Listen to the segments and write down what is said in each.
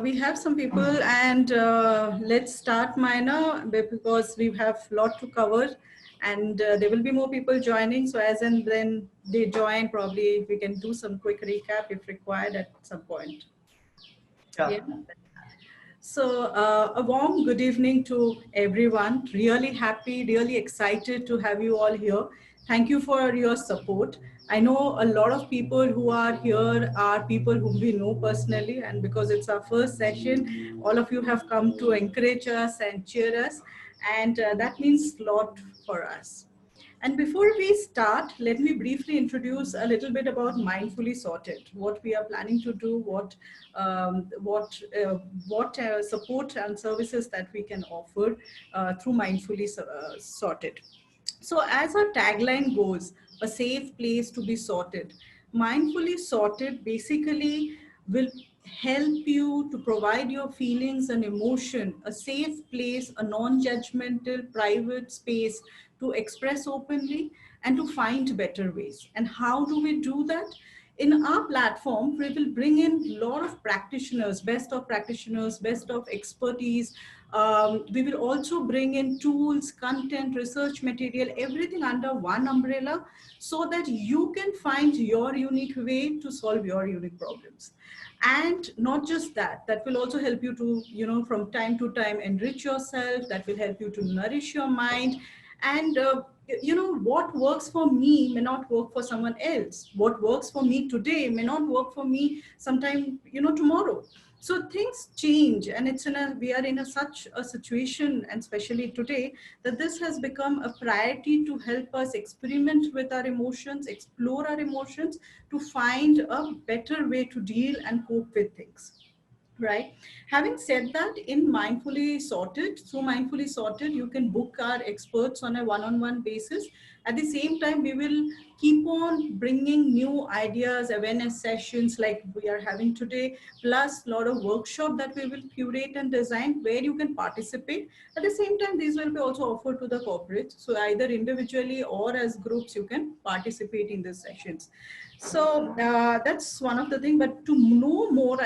we have some people, and let's start, Maina, because we have a lot to cover, and there will be more people joining. So as and when they join, probably we can do some quick recap if required at some point. Sure. Yeah. So a warm good evening to everyone. Really happy, really excited to have you all here. Thank you for your support. I know a lot of people who are here are people whom we know personally, and because it's our first session, all of you have come to encourage us and cheer us, and that means a lot for us. And before we start, let me briefly introduce a little bit about Mindfully Sorted, what we are planning to do, what support and services that we can offer through Mindfully Sorted. So as our tagline goes, a safe place to be sorted. Mindfully Sorted basically will help you to provide your feelings and emotion a safe place, a non-judgmental private space to express openly and to find better ways. And how do we do that? In our platform, we will bring in a lot of practitioners, best of expertise. We will also bring in tools, content, research material, everything under one umbrella so that you can find your unique way to solve your unique problems. And not just that, that will also help you to, from time to time enrich yourself, that will help you to nourish your mind. And what works for me may not work for someone else. What works for me today may not work for me sometime, tomorrow. So things change, and we are in such a situation, and especially today, that this has become a priority to help us experiment with our emotions, explore our emotions, to find a better way to deal and cope with things. Right. Having said that, through Mindfully Sorted, you can book our experts on a one-on-one basis. At the same time, we will keep on bringing new ideas, awareness sessions like we are having today, plus a lot of workshop that we will curate and design where you can participate. At the same time, these will be also offered to the corporates. So either individually or as groups, you can participate in these sessions. So that's one of the things. But to know more,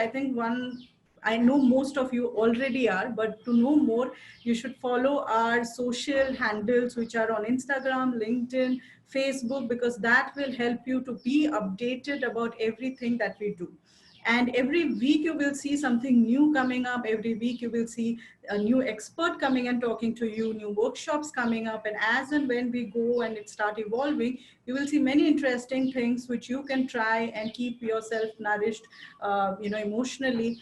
I know most of you already are, but to know more, you should follow our social handles, which are on Instagram, LinkedIn, Facebook, because that will help you to be updated about everything that we do. And every week you will see something new coming up. Every week you will see a new expert coming and talking to you, new workshops coming up. And as and when we go and it start evolving, you will see many interesting things which you can try and keep yourself nourished, emotionally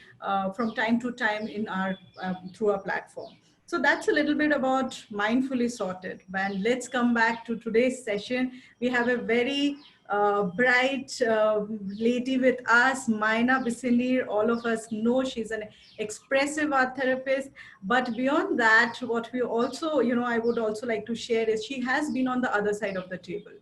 from time to time in our through our platform. So that's a little bit about Mindfully Sorted. And let's come back to today's session. We have a very bright lady with us, Maina Bisinir. All of us know she's an expressive art therapist. But beyond that, what we also, I would also like to share is she has been on the other side of the table.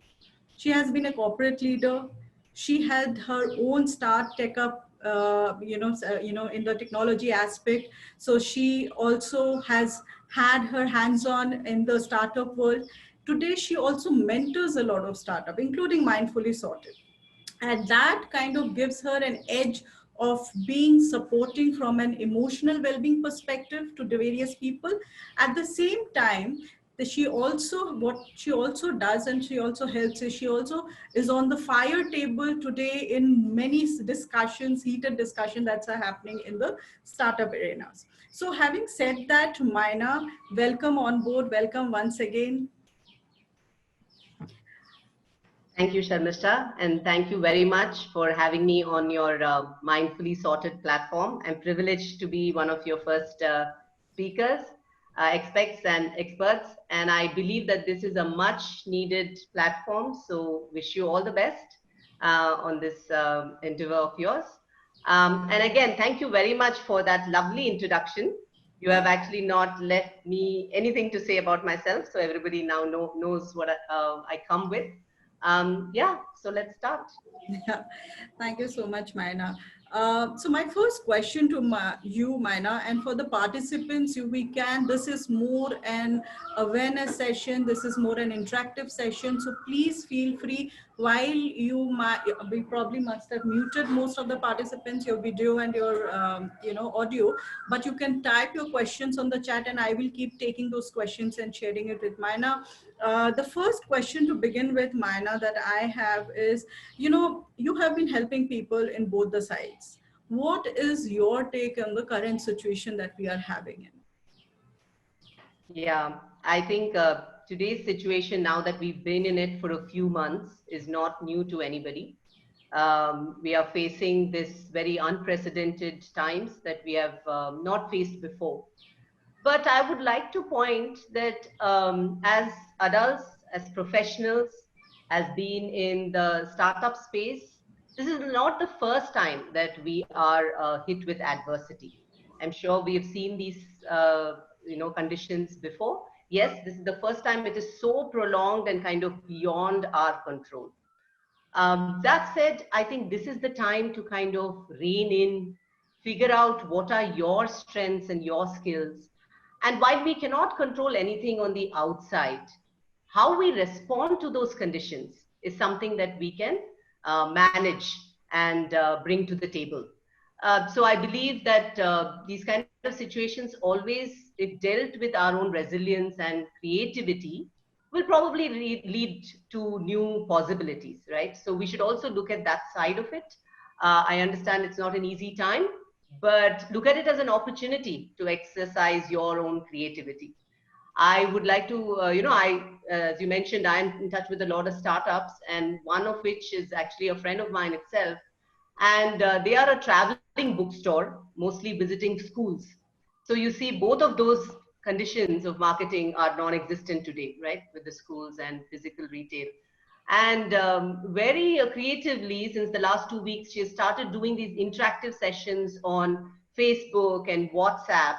She has been a corporate leader. She had her own start tech up, in the technology aspect. So she also has had her hands on in the startup world. Today, she also mentors a lot of startup, including Mindfully Sorted. And that kind of gives her an edge of being supporting from an emotional well-being perspective to the various people. At the same time, what she also does, and she also helps, is she also is on the fire table today in many discussions, heated discussion that's happening in the startup arenas. So having said that, Maina, welcome on board, welcome once again. Thank you, Sharmishta, and thank you very much for having me on your Mindfully Sorted platform. I'm privileged to be one of your first speakers, experts, and I believe that this is a much needed platform. So wish you all the best on this endeavor of yours. And again, thank you very much for that lovely introduction. You have actually not left me anything to say about myself, so everybody now knows what I come with. Yeah, So let's start. Yeah, thank you so much, Maina. So my first question to you, Maina, and for the participants, this is more an awareness session. This is more an interactive session. So please feel free while we probably must have muted most of the participants, your video and your, audio, but you can type your questions on the chat and I will keep taking those questions and sharing it with Maina. The first question to begin with, Maina, that I have is, you have been helping people in both the sides. What is your take on the current situation that we are having in? Yeah, I think today's situation, now that we've been in it for a few months, is not new to anybody. We are facing this very unprecedented times that we have not faced before. But I would like to point that as adults, as professionals, as being in the startup space, this is not the first time that we are hit with adversity. I'm sure we have seen these conditions before. Yes, this is the first time it is so prolonged and kind of beyond our control. That said, I think this is the time to kind of rein in, figure out what are your strengths and your skills. And while we cannot control anything on the outside, how we respond to those conditions is something that we can manage and bring to the table. So I believe that these kind of situations always, if dealt with our own resilience and creativity, will probably lead to new possibilities, right? So we should also look at that side of it. I understand it's not an easy time, but look at it as an opportunity to exercise your own creativity. I would like to, as you mentioned, I'm in touch with a lot of startups, and one of which is actually a friend of mine itself. And they are a traveling bookstore, mostly visiting schools. So you see, both of those conditions of marketing are non-existent today, right? With the schools and physical retail. And very creatively, since the last 2 weeks, she has started doing these interactive sessions on Facebook and WhatsApp,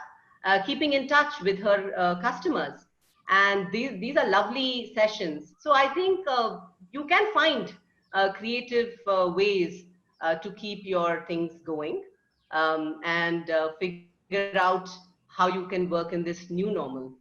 keeping in touch with her customers. And these are lovely sessions. So I think you can find creative ways to keep your things going and figure out how you can work in this new normal.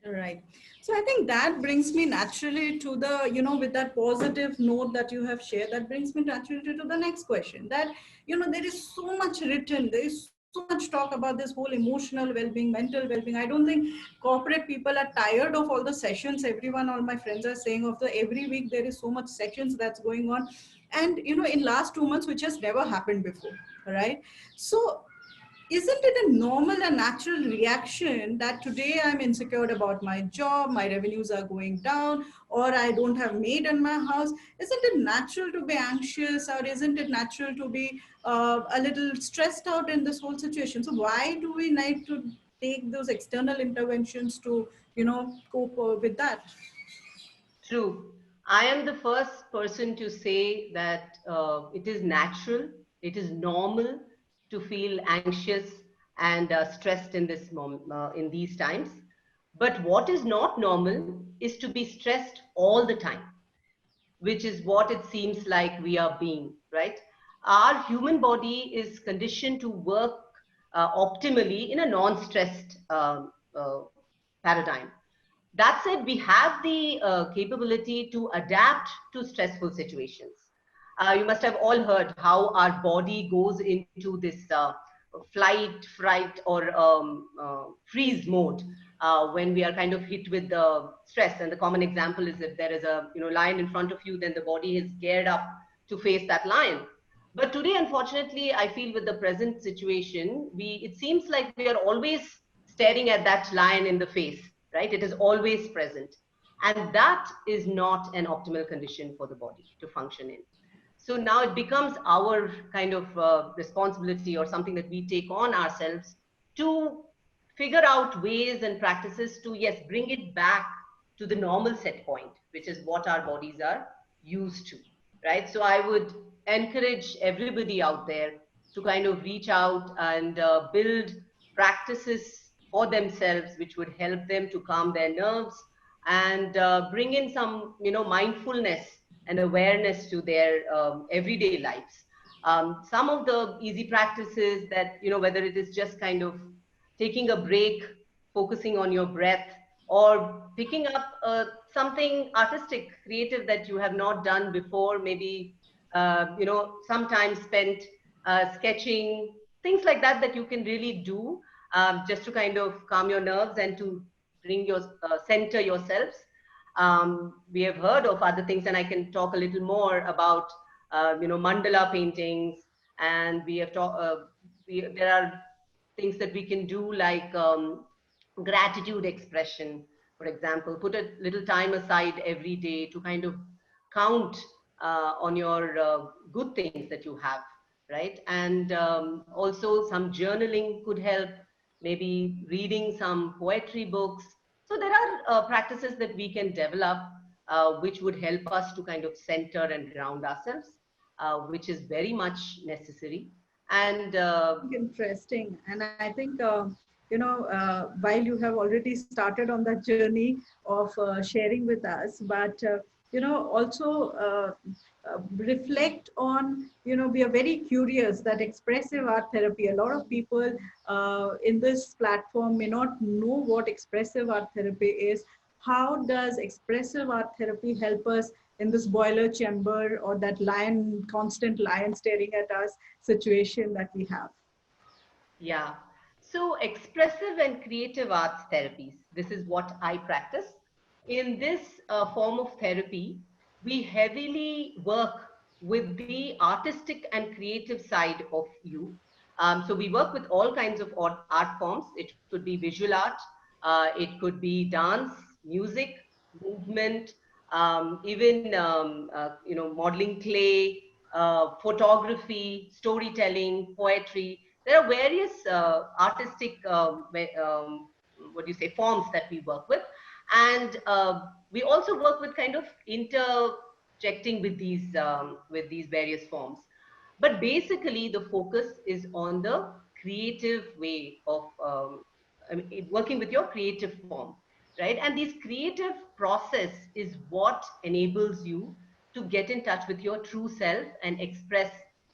Right. So I think that brings me naturally to the, with that positive note that you have shared, that brings me naturally to the next question that, there is so much written, there is so much talk about this whole emotional well-being, mental well-being. I don't think corporate people are tired of all the sessions. Everyone, all my friends are saying of the every week, there is so much sessions that's going on. And, in last 2 months, which has never happened before. Right. So isn't it a normal and natural reaction that today I'm insecure about my job, my revenues are going down, or I don't have maid in my house? Isn't it natural to be anxious, or isn't it natural to be a little stressed out in this whole situation? So why do we need to take those external interventions to, cope with that? True. I am the first person to say that it is natural, it is normal to feel anxious and stressed in this moment, in these times. But what is not normal is to be stressed all the time, which is what it seems like we are being, right? Our human body is conditioned to work optimally in a non-stressed paradigm. That said, we have the capability to adapt to stressful situations. You must have all heard how our body goes into this flight, fright, or freeze mode when we are kind of hit with the stress. And the common example is if there is a lion in front of you, then the body is geared up to face that lion. But today, unfortunately, I feel with the present situation, it seems like we are always staring at that lion in the face, right? It is always present. And that is not an optimal condition for the body to function in. So now it becomes our kind of responsibility or something that we take on ourselves to figure out ways and practices to, yes, bring it back to the normal set point, which is what our bodies are used to, right? So I would encourage everybody out there to kind of reach out and build practices for themselves, which would help them to calm their nerves and bring in some, mindfulness and awareness to their everyday lives. Some of the easy practices that, whether it is just kind of taking a break, focusing on your breath, or picking up something artistic, creative that you have not done before, maybe, some time spent sketching, things like that, that you can really do just to kind of calm your nerves and to bring your center yourselves. We have heard of other things, and I can talk a little more about, mandala paintings, and we have talked. There are things that we can do like gratitude expression, for example. Put a little time aside every day to kind of count on your good things that you have, right? And also some journaling could help, maybe reading some poetry books. So there are practices that we can develop which would help us to kind of center and ground ourselves, which is very much necessary. And Interesting. And I think, while you have already started on that journey of sharing with us, but, also reflect on, we are very curious that expressive art therapy, a lot of people in this platform may not know what expressive art therapy is. How does expressive art therapy help us in this boiler chamber, or that constant lion staring at us situation that we have? yeah. So expressive and creative arts therapies, this is what I practice. In this form of therapy, we heavily work with the artistic and creative side of you. So we work with all kinds of art forms. It could be visual art, it could be dance, music, movement, even modeling clay, photography, storytelling, poetry. There are various artistic what do you say, forms that we work with, and we also work with kind of interjecting with these various forms. But basically the focus is on the creative way of working with your creative form, right? And this creative process is what enables you to get in touch with your true self and express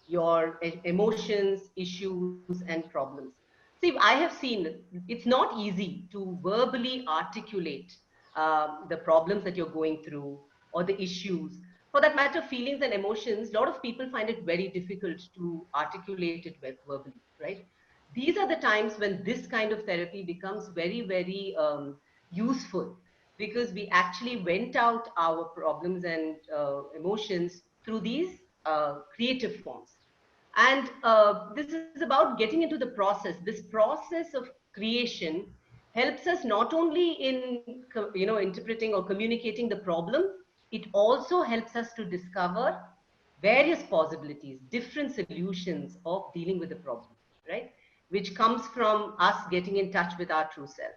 your emotions, issues, and problems. See, I have seen it's not easy to verbally articulate the problems that you're going through, or the issues. For that matter, feelings and emotions, a lot of people find it very difficult to articulate it verbally, right? These are the times when this kind of therapy becomes very, very useful, because we actually vent out our problems and emotions through these creative forms. And this is about getting into the process. This process of creation helps us not only in interpreting or communicating the problem, it also helps us to discover various possibilities, different solutions of dealing with the problem, right? Which comes from us getting in touch with our true self.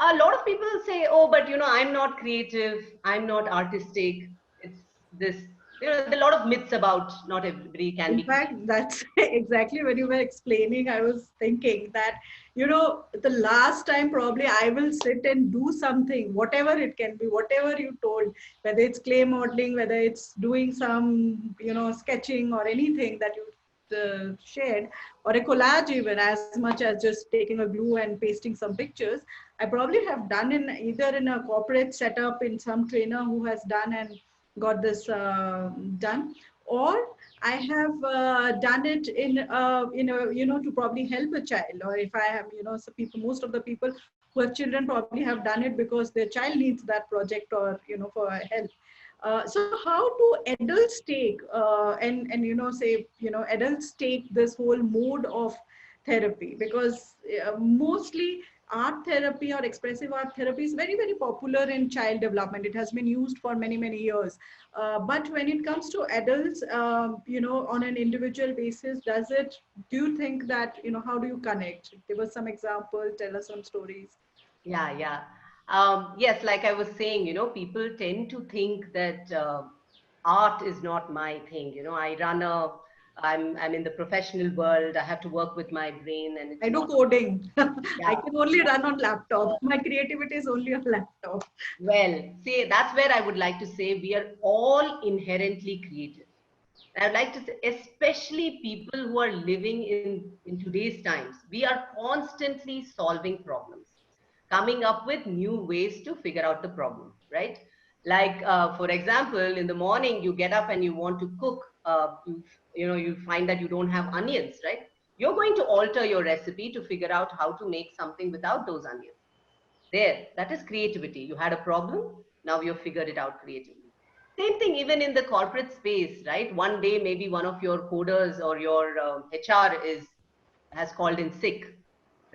A lot of people say, oh, but I'm not creative, I'm not artistic. It's this, there are a lot of myths about not everybody can In be fact, creative. that's exactly when you were explaining, I was thinking that, the last time probably I will sit and do something, whatever it can be, whatever you told, whether it's clay modeling, whether it's doing some, sketching or anything that you shared, or a collage even, as much as just taking a glue and pasting some pictures. I probably have done in either in a corporate setup in some trainer who has done and got this done, or I have done it to probably help a child, or if I have, some people, most of the people who have children probably have done it because their child needs that project, or, for help. So how do adults take and say, adults take this whole mode of therapy? Because mostly art therapy or expressive art therapy is very, very popular in child development. It has been used for many, many years. But when it comes to adults, on an individual basis, do you think that, how do you connect? Give us some examples, tell us some stories. Yeah, yeah. Yes, like I was saying, people tend to think that art is not my thing. I run a I'm in the professional world. I have to work with my brain, and I it's do not. coding. I Yeah. can only run on laptop. My creativity is only on laptop. Well, see, that's where I would like to say we are all inherently creative. And I'd like to say, especially people who are living in today's times, we are constantly solving problems, coming up with new ways to figure out the problem, right? Like, for example, in the morning, you get up and you want to cook. You find that you don't have onions, right? You're going to alter your recipe to figure out how to make something without those onions. There, that is creativity. You had a problem, now you've figured it out creatively. Same thing even in the corporate space, right? One day, maybe one of your coders or your HR has called in sick,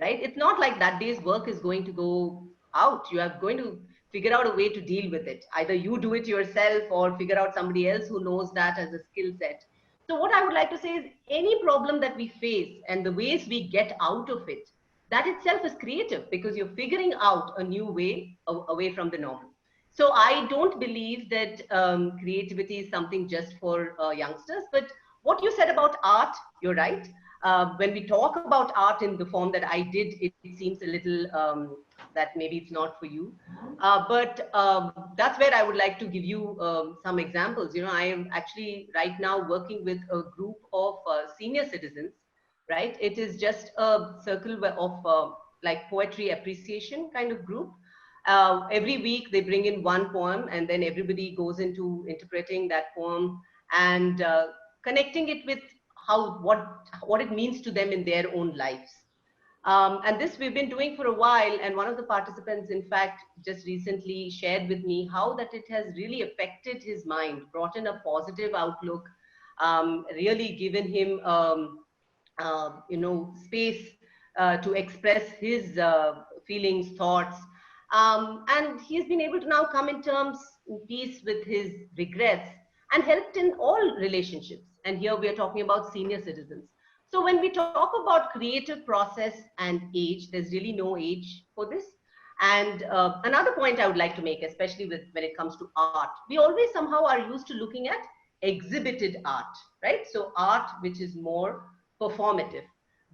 right? It's not like that day's work is going to go out. You are going to figure out a way to deal with it. Either you do it yourself or figure out somebody else who knows that as a skill set. So what I would like to say is any problem that we face and the ways we get out of it, that itself is creative because you're figuring out a new way away from the normal. So I don't believe that creativity is something just for youngsters, but what you said about art, you're right. When we talk about art in the form that I did, it seems a little that maybe it's not for you. But that's where I would like to give you some examples. You know, I am actually right now working with a group of senior citizens, right? It is just a circle of like poetry appreciation kind of group. Every week they bring in one poem and then everybody goes into interpreting that poem and connecting it with how what it means to them in their own lives. And this we've been doing for a while, and one of the participants in fact just recently shared with me how that it has really affected his mind, brought in a positive outlook, really given him space to express his feelings, thoughts. And he's been able to now come in terms, in peace with his regrets and helped in all relationships. And here we are talking about senior citizens. So when we talk about creative process and age, there's really no age for this. And another point I would like to make, especially when it comes to art, we always somehow are used to looking at exhibited art, right? So art, which is more performative.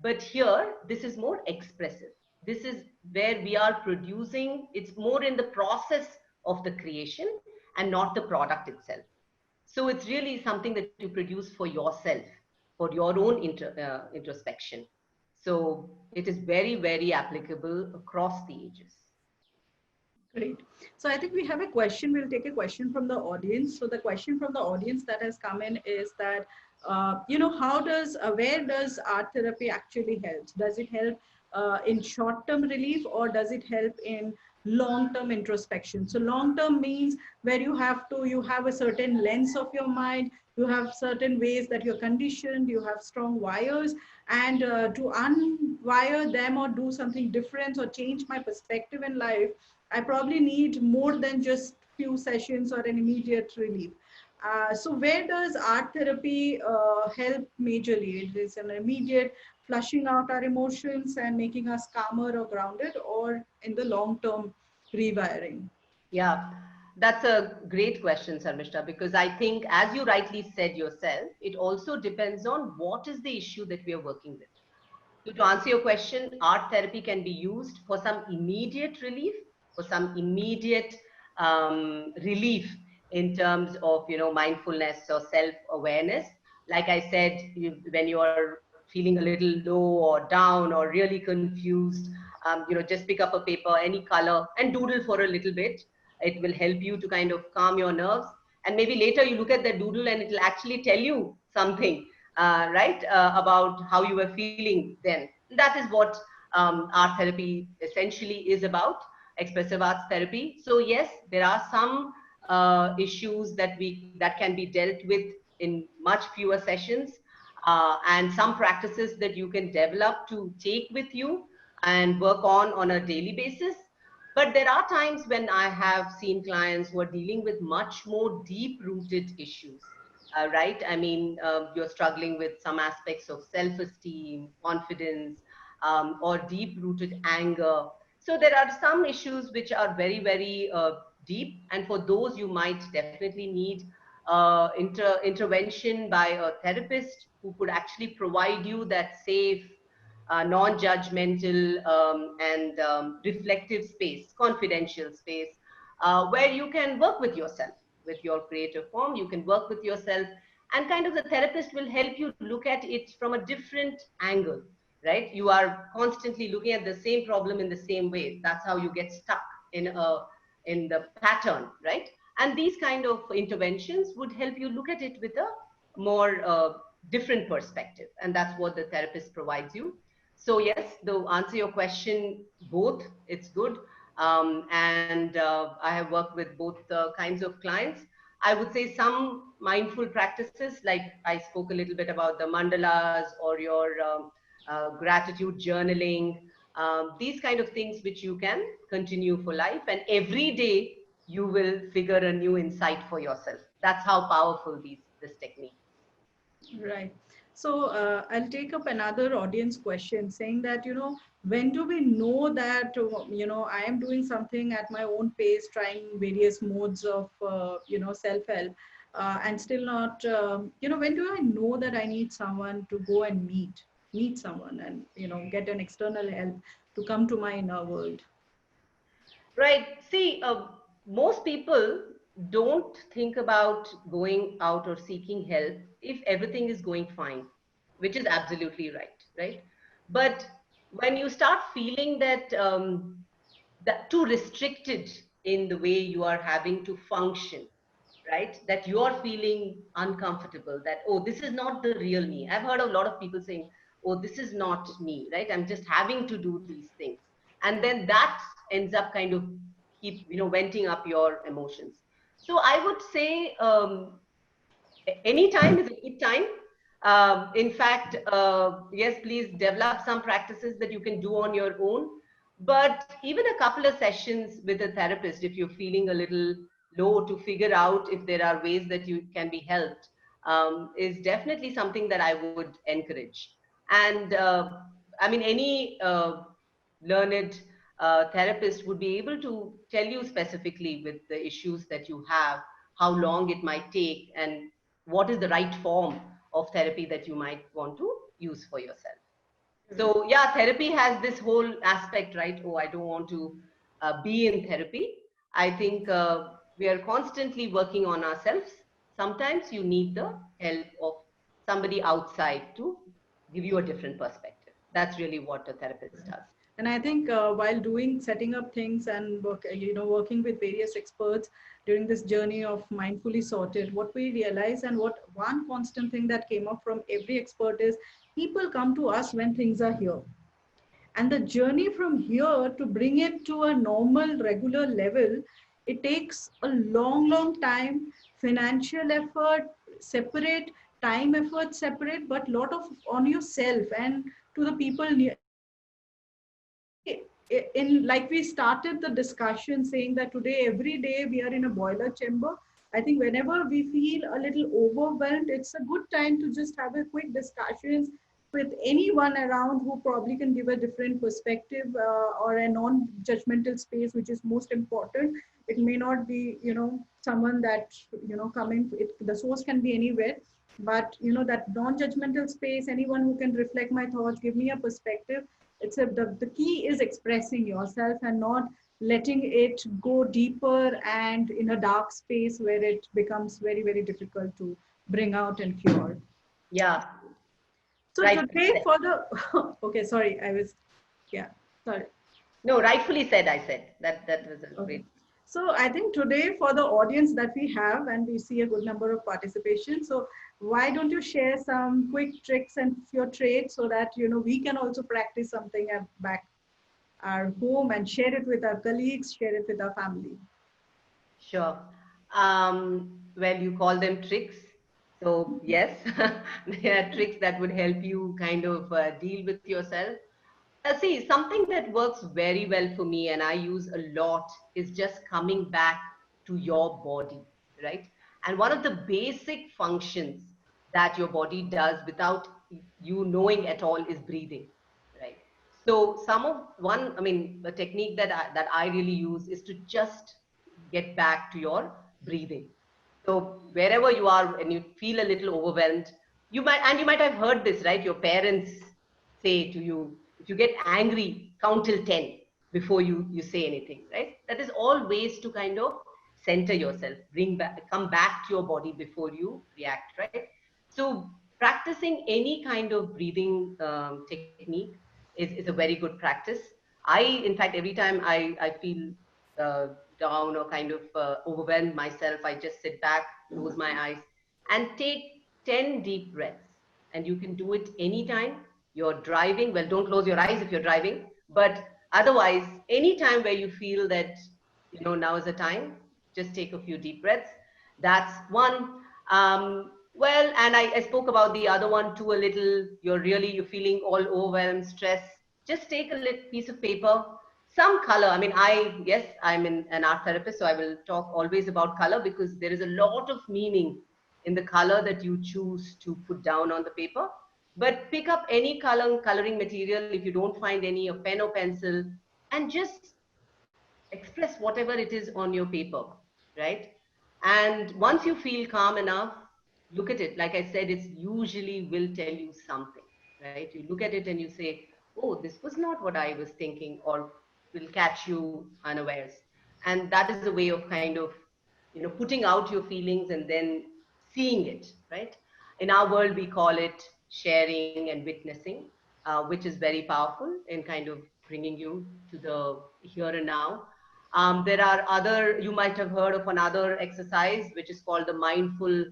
But here, this is more expressive. This is where we are producing, it's more in the process of the creation and not the product itself. So it's really something that you produce for yourself, for your own introspection. So it is very, very applicable across the ages. Great. So I think we have a question. We'll take a question from the audience. So the question from the audience that has come in is that, where does art therapy actually help? Does it help in short-term relief, or does it help in long-term introspection? So long-term means where you have a certain lens of your mind, you have certain ways that you're conditioned, you have strong wires, and to unwire them or do something different or change my perspective in life, I probably need more than just few sessions or an immediate relief. So where does art therapy help majorly? It is an immediate flushing out our emotions and making us calmer or grounded, or in the long term rewiring? Yeah, that's a great question, Sarmishta, because I think, as you rightly said yourself, it also depends on what is the issue that we are working with. So to answer your question, art therapy can be used for some immediate relief, for some immediate relief in terms of mindfulness or self-awareness. Like I said, when you are feeling a little low or down or really confused, just pick up a paper, any color, and doodle for a little bit. It will help you to kind of calm your nerves. And maybe later you look at the doodle and it will actually tell you something, right, about how you were feeling then. That is what art therapy essentially is about, expressive arts therapy. So yes, there are some issues that can be dealt with in much fewer sessions, and some practices that you can develop to take with you and work on a daily basis. But there are times when I have seen clients who are dealing with much more deep rooted issues, right? I mean, you're struggling with some aspects of self-esteem, confidence, or deep-rooted anger. So there are some issues which are very, very deep, and for those you might definitely need intervention by a therapist who could actually provide you that safe, non-judgmental, and reflective space, confidential space, where you can work with yourself, with your creative form. You can work with yourself, and kind of the therapist will help you look at it from a different angle, right? You are constantly looking at the same problem in the same way. That's how you get stuck in the pattern, right? And these kind of interventions would help you look at it with a more different perspective, and that's what the therapist provides you. So yes, to answer your question, both, it's good. And I have worked with both kinds of clients. I would say some mindful practices, like I spoke a little bit about the mandalas or your gratitude journaling, these kind of things which you can continue for life. And every day you will figure a new insight for yourself. That's how powerful this technique. Right. So I'll take up another audience question saying that, when do we know that, I am doing something at my own pace, trying various modes of, self-help, and still not, when do I know that I need someone to go and meet someone and, get an external help to come to my inner world? Right. See, most people don't think about going out or seeking help if everything is going fine, which is absolutely right, right? But when you start feeling that too restricted in the way you are having to function, right? That you are feeling uncomfortable, that, oh, this is not the real me. I've heard a lot of people saying, oh, this is not me, right? I'm just having to do these things. And then that ends up kind of keep, venting up your emotions. So I would say any time is a good time. In fact, yes, please develop some practices that you can do on your own. But even a couple of sessions with a therapist, if you're feeling a little low, to figure out if there are ways that you can be helped, is definitely something that I would encourage. And I mean, any learned therapist would be able to tell you specifically with the issues that you have, how long it might take, and what is the right form of therapy that you might want to use for yourself. So yeah, therapy has this whole aspect, right? Oh, I don't want to be in therapy. I think we are constantly working on ourselves. Sometimes you need the help of somebody outside to give you a different perspective. That's really what a therapist does. And I think while setting up things and working with various experts during this journey of mindfully sorted, what we realize and what one constant thing that came up from every expert is people come to us when things are here. And the journey from here to bring it to a normal, regular level, it takes a long, long time, financial effort, separate, time effort, separate, but lot of on yourself and to the people near. In like we started the discussion saying that today every day we are in a boiler chamber. I think whenever we feel a little overwhelmed, it's a good time to just have a quick discussions with anyone around who probably can give a different perspective, or a non-judgmental space, which is most important. It may not be someone that coming the source can be anywhere, but that non-judgmental space, anyone who can reflect my thoughts, give me a perspective. The key is expressing yourself and not letting it go deeper and in a dark space where it becomes very, very difficult to bring out and cure. Yeah. So Right. today for the okay, sorry, I was sorry. No, rightfully said. I said that was a Okay. great. So I think today for the audience that we have, and we see a good number of participation. So why don't you share some quick tricks and your trades so that we can also practice something at back our home and share it with our colleagues, share it with our family. Sure. Well, you call them tricks. So yes, they are tricks that would help you kind of deal with yourself. See, something that works very well for me and I use a lot is just coming back to your body, right? And one of the basic functions that your body does without you knowing at all is breathing, right? So I mean, the technique that I really use is to just get back to your breathing. So wherever you are and you feel a little overwhelmed, you might have heard this, right? Your parents say to you, if you get angry, count till 10 before you say anything, right? That is all ways to kind of center yourself, come back to your body before you react, right? So practicing any kind of breathing technique is a very good practice. In fact, every time I feel uh, down or kind of overwhelmed myself, I just sit back, close my eyes, and take 10 deep breaths. And you can do it anytime you're driving. Well, don't close your eyes if you're driving, but otherwise, anytime where you feel that, now is the time, just take a few deep breaths. That's one. Well, and I spoke about the other one too a little. You're feeling all overwhelmed, stressed. Just take a little piece of paper, some color. I mean, yes, I'm an art therapist, so I will talk always about color because there is a lot of meaning in the color that you choose to put down on the paper. But pick up any coloring material if you don't find any, a pen or pencil, and just express whatever it is on your paper, right? And once you feel calm enough, look at it. Like I said, it's usually will tell you something, right? You look at it and you say, oh, this was not what I was thinking, or will catch you unawares. And that is a way of kind of, putting out your feelings and then seeing it, right? In our world, we call it sharing and witnessing, which is very powerful in kind of bringing you to the here and now. There are you might have heard of another exercise, which is called the mindful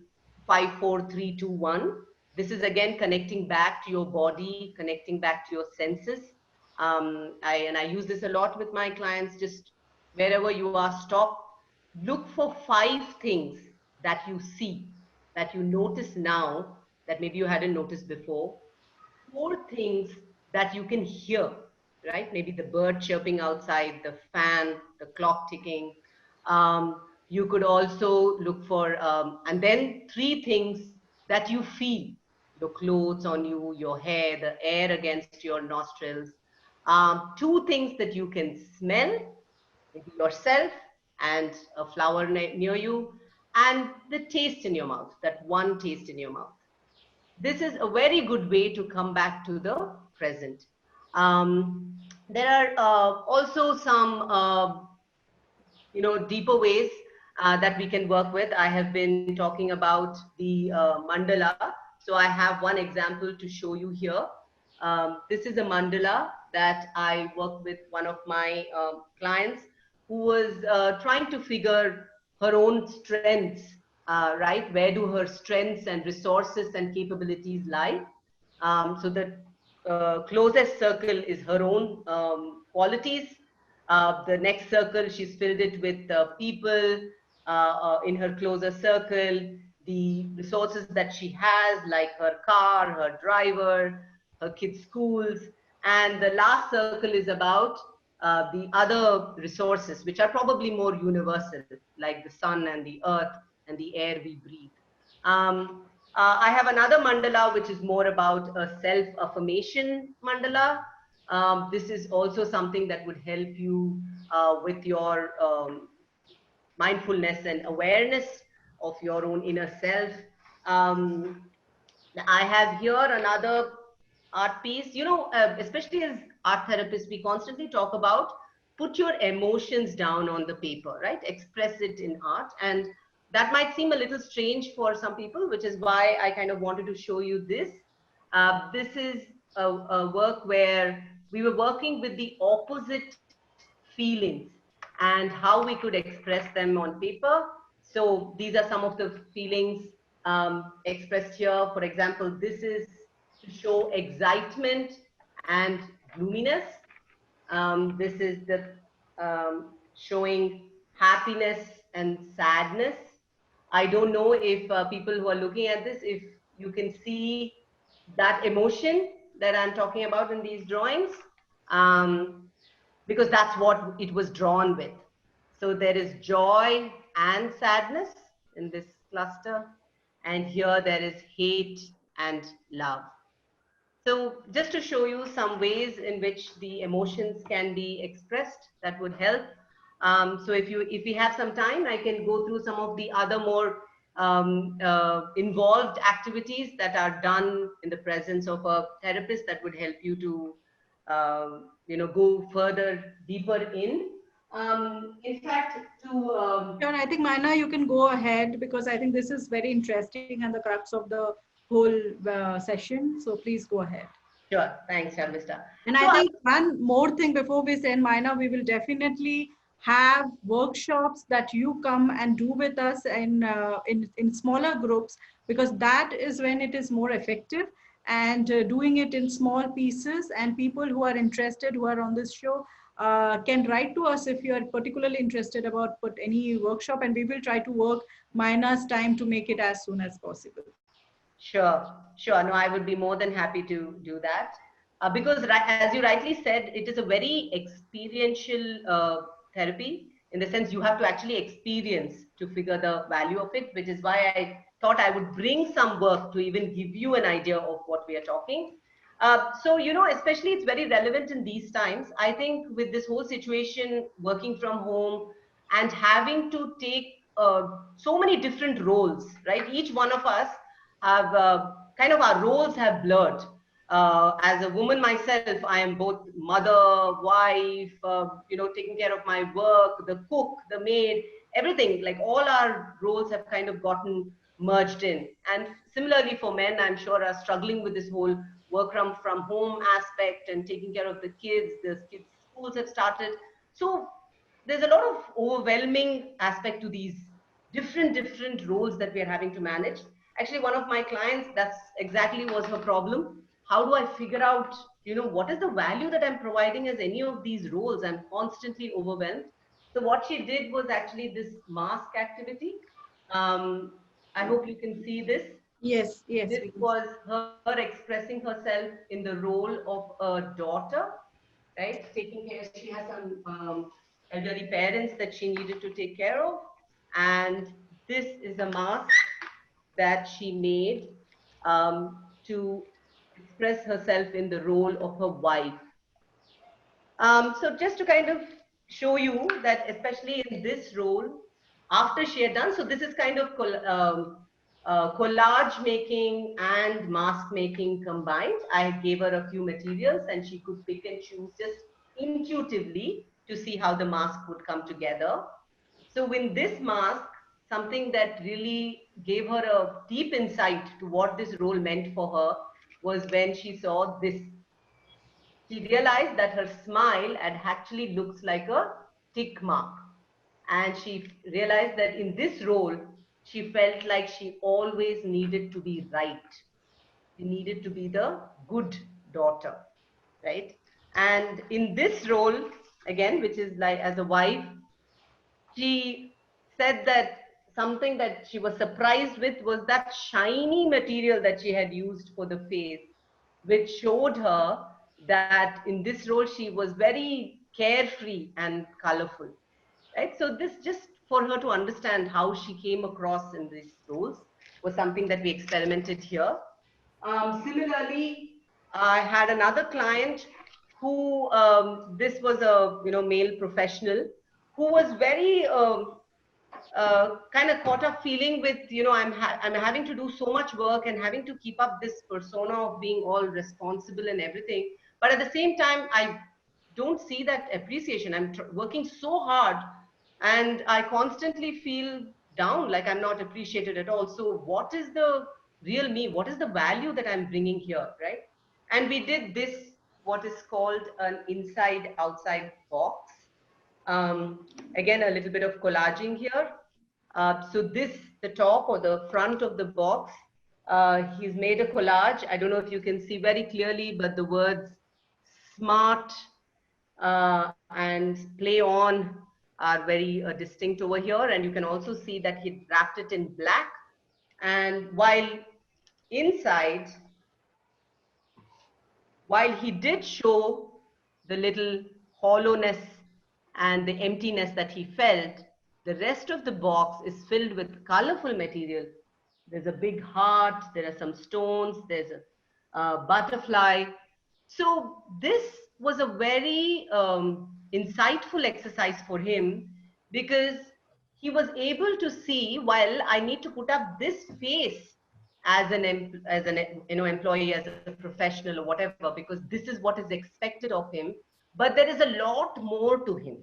5, 4, 3, 2, 1. This is again connecting back to your body, connecting back to your senses. I use this a lot with my clients. Just wherever you are, stop, look for 5 things that you see, that you notice now, that maybe you hadn't noticed before. 4 things that you can hear, right? Maybe the bird chirping outside, the fan, the clock ticking. You could also look for, and then 3 things that you feel: your clothes on you, your hair, the air against your nostrils. 2 things that you can smell, maybe yourself and a flower near you, and the taste in your mouth, that one taste in your mouth. This is a very good way to come back to the present. There are also some, deeper ways that we can work with. I have been talking about the mandala. So I have one example to show you here. This is a mandala that I worked with one of my clients who was trying to figure her own strengths, right? Where do her strengths and resources and capabilities lie? So the closest circle is her own qualities. The next circle, she's filled it with people in her closer circle, the resources that she has, like her car, her driver, her kids' schools. And the last circle is about the other resources, which are probably more universal, like the sun and the earth and the air we breathe. I have another mandala, which is more about a self-affirmation mandala. This is also something that would help you with your mindfulness and awareness of your own inner self. Um, I have here another art piece. Especially as art therapists, we constantly talk about put your emotions down on the paper, right? Express it in art. And that might seem a little strange for some people, which is why I kind of wanted to show you this. This is a work where we were working with the opposite feelings and how we could express them on paper. So these are some of the feelings expressed here. For example, this is to show excitement and gloominess. This is the showing happiness and sadness. I don't know if people who are looking at this, if you can see that emotion that I'm talking about in these drawings, because that's what it was drawn with. So there is joy and sadness in this cluster. And here there is hate and love. So just to show you some ways in which the emotions can be expressed, that would help. So if we have some time, I can go through some of the other more involved activities that are done in the presence of a therapist that would help you to, go further, deeper in. In fact, to Sure, I think Maina, you can go ahead because I think this is very interesting and the crux of the whole session. So please go ahead. Sure, thanks, Sharmista. And So I think one more thing before we send Maina, we will definitely have workshops that you come and do with us in smaller groups, because that is when it is more effective, and doing it in small pieces, and people who are interested, who are on this show, can write to us if you are particularly interested about put any workshop, and we will try to work Maina's time to make it as soon as possible. Sure, sure. No, I would be more than happy to do that. Because as you rightly said, it is a very experiential therapy, in the sense you have to actually experience to figure the value of it, which is why I thought I would bring some work to even give you an idea of what we are talking. So, especially it's very relevant in these times. I think with this whole situation, working from home and having to take so many different roles, right? Each one of us have kind of, our roles have blurred. As a woman myself, I am both mother, wife, taking care of my work, the cook, the maid, everything. Like all our roles have kind of gotten merged in. And similarly for men, I'm sure, are struggling with this whole work from home aspect and taking care of the kids. The kids' schools have started. So there's a lot of overwhelming aspect to these different roles that we are having to manage. Actually, one of my clients, that's exactly was her problem. How do I figure out, what is the value that I'm providing as any of these roles? I'm constantly overwhelmed. So what she did was actually this mask activity. um, I hope you can see this. Yes, yes, This we can. was her expressing herself in the role of a daughter, right? Taking care, she has some elderly parents that she needed to take care of. And this is a mask that she made to express herself in the role of her wife. So just to kind of show you that, especially in this role, after she had done, so this is kind of collage making and mask making combined. I gave her a few materials and she could pick and choose just intuitively to see how the mask would come together. So in this mask, something that really gave her a deep insight to what this role meant for her was when she saw this. She realized that her smile had actually looks like a tick mark. And she realized that in this role, she felt like she always needed to be right. She needed to be the good daughter, right? And in this role, again, which is like as a wife, she said that something that she was surprised with was that shiny material that she had used for the face, which showed her that in this role she was very carefree and colorful, right? So this, just for her to understand how she came across in these roles, was something that we experimented here. Similarly, I had another client who, this was a male professional who was very kind of caught up feeling with, I'm having to do so much work and having to keep up this persona of being all responsible and everything. But at the same time, I don't see that appreciation. I'm working so hard and I constantly feel down, like I'm not appreciated at all. So what is the real me? What is the value that I'm bringing here, right? And we did this, what is called an inside outside box. Again, a little bit of collaging here. So this, the top or the front of the box, he's made a collage. I don't know if you can see very clearly, but the words smart and play on are very distinct over here. And you can also see that he wrapped it in black. And inside, while he did show the little hollowness and the emptiness that he felt, the rest of the box is filled with colorful material. There's a big heart, there are some stones, there's a butterfly. So this was a very insightful exercise for him, because he was able to see, well, I need to put up this face as an employee, as a professional or whatever, because this is what is expected of him. But there is a lot more to him,